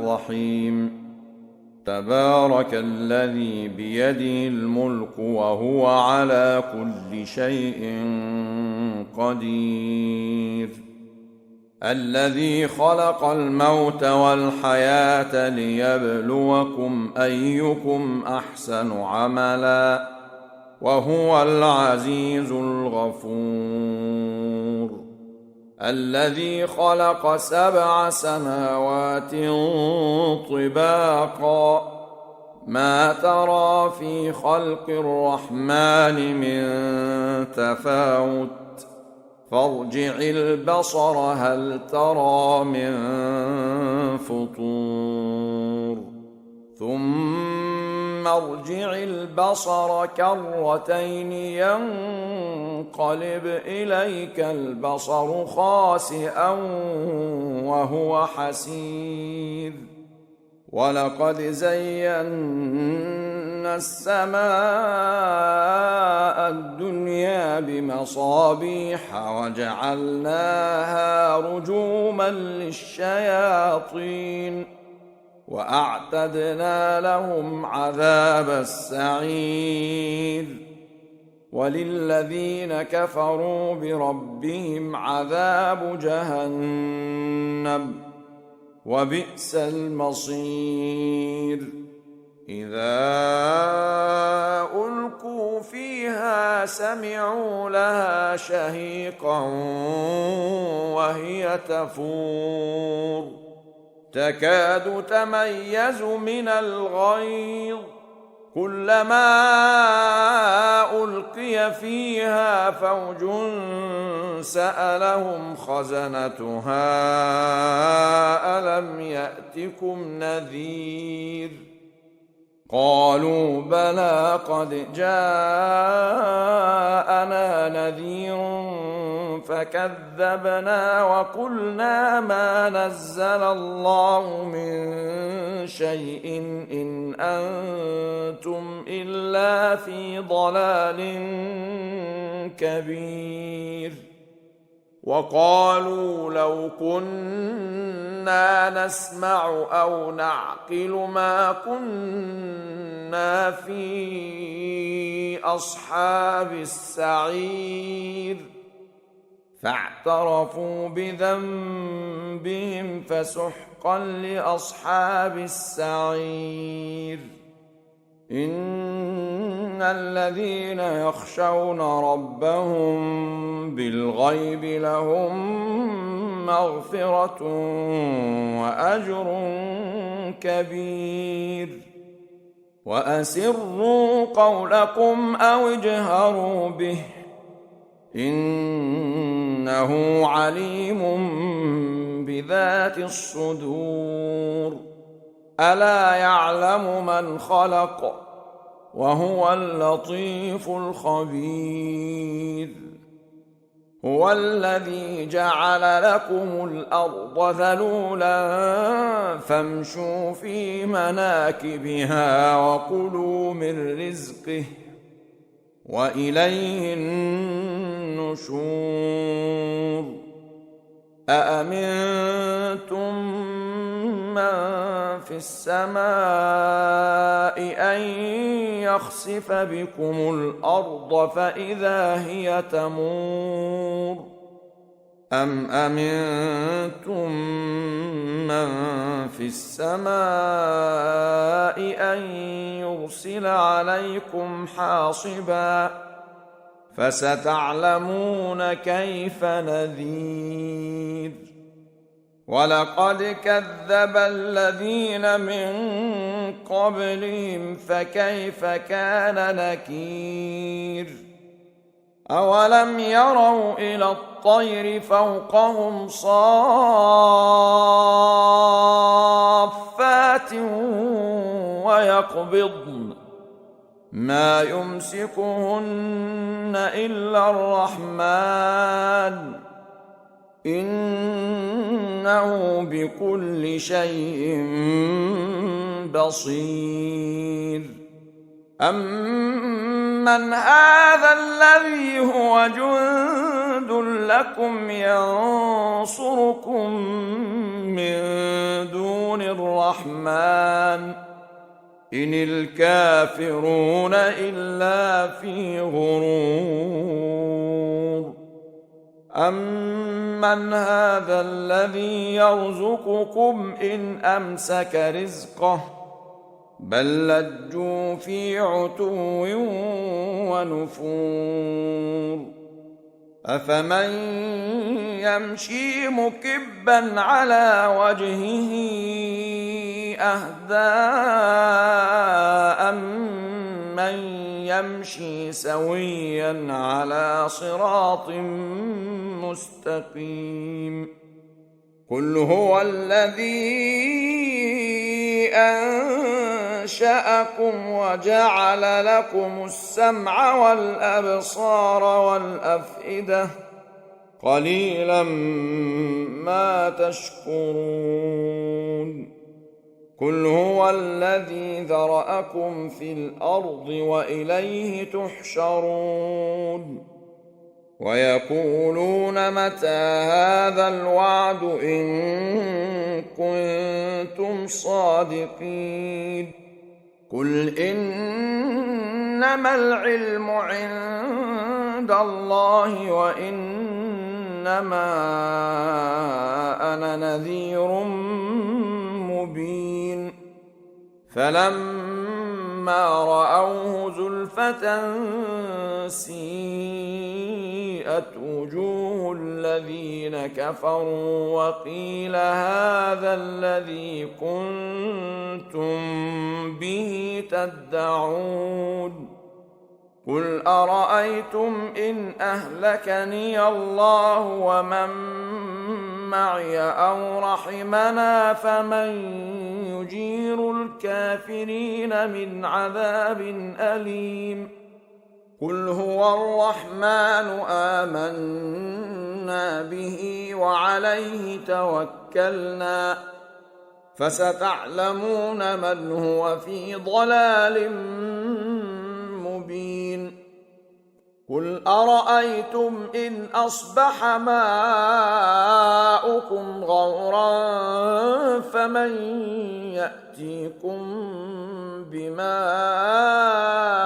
الرحيم تبارك الذي بيده الملك وهو على كل شيء قدير الذي خلق الموت والحياة ليبلوكم أيكم أحسن عملا وهو العزيز الغفور الذي خلق 7 سماوات طباقا ما ترى في خلق الرحمن من تفاوت فارجع البصر هل ترى من فطور ثم ارجع البصر كرتين ينقلب إليك البصر خاسئا وهو حسير ولقد زينا السماء الدنيا بمصابيح وجعلناها رجوما للشياطين وأعتدنا لهم عذاب السعير وللذين كفروا بربهم عذاب جهنم وبئس المصير إذا ألقوا فيها سمعوا لها شهيقا وهي تفور تكاد تميز من الغيظ كلما ألقي فيها فوج سألهم خزنتها ألم يأتكم نذير قالوا بلى قد جاءنا نذير فكذبنا وقلنا ما نزل الله من شيء إن أنتم إلا في ضلال كبير وقالوا لو كنا نسمع أو نعقل ما كنا في أصحاب السعير فاعترفوا بذنبهم فسحقا لأصحاب السعير إن الذين يخشون ربهم بالغيب لهم مغفرة وأجر كبير وأسروا قولكم أو اجهروا به إنه عليم بذات الصدور ألا يعلم من خلق وهو اللطيف الخبير هو الذي جعل لكم الأرض ذلولا فامشوا في مناكبها وكلوا من رزقه وإليه النشور أأمنتم من في السماء أن يخسف بكم الأرض فإذا هي تمور أم أمنتم من في السماء أن يرسل عليكم حاصبا فستعلمون كيف نذير ولقد كذب الذين من قبلهم فكيف كان نكير أولم يروا إلى الطير فوقهم صافات ويقبضن ما يمسكهن إلا الرحمن إنه بكل شيء بصير أَمَّنْ هَذَا الَّذِي هُوَ جُندٌ لَّكُمْ يَنصُرُكُم مِّن دُونِ الرَّحْمَٰنِ إِنِ الْكَافِرُونَ إِلَّا فِي غُرُورٍ أَمَّنْ هَذَا الَّذِي يَرْزُقُكُمْ إِنْ أَمْسَكَ رِزْقَهُ بَل لَّجُّوا فِي عُتُوٍّ وَنُفُورٍ أَفَمَن يَمْشِي مُكِبًّا عَلَىٰ وَجْهِهِ أَهْدَىٰ أَمَّن يَمْشِي سَوِيًّا عَلَىٰ صِرَاطٍ مُّسْتَقِيمٍ قُلْ هُوَ الَّذِي أَنشَأَكُمْ وَجَعَلَ لَكُمُ السَّمْعَ وَالْأَبْصَارَ وَالْأَفْئِدَةَ قَلِيلًا مَا تَشْكُرُونَ قُلْ هُوَ الَّذِي ذَرَأَكُمْ فِي الْأَرْضِ وَإِلَيْهِ تُحْشَرُونَ وَيَقُولُونَ مَتَىٰ هَٰذَا الْوَعْدُ إِن كُنتُمْ صَادِقِينَ قُلْ إِنَّمَا الْعِلْمُ عِندَ اللَّهِ وَإِنَّمَا أَنَا نَذِيرٌ مُّبِينٌ فَلَمَّا رَأَوْهُ زُلْفَةً سِيئَتْ وُجُوهُ الَّذِينَ كَفَرُوا وَقِيلَ هَٰذَا الَّذِي كُنتُم بِهِ تَدَّعُونَ قُلْ أَرَأَيْتُمْ إِنْ أَهْلَكَنِيَ اللَّهُ وَمَن مَّعِيَ أَوْ رَحِمَنَا فَمَن يُجِيرُ الْكَافِرِينَ مِنْ عَذَابٍ أَلِيمٍ قُلْ هُوَ الرَّحْمَٰنُ آمَنَّا بِهِ وَعَلَيْهِ تَوَكَّلْنَا فَسَتَعْلَمُونَ مَنْ هُوَ فِي ضَلَالٍ مُّبِينٍ قُلْ أَرَأَيْتُمْ إِنْ أَصْبَحَ مَاؤُكُمْ غَوْرًا فَمَن، يَأْتِيكُم بِمَاءٍ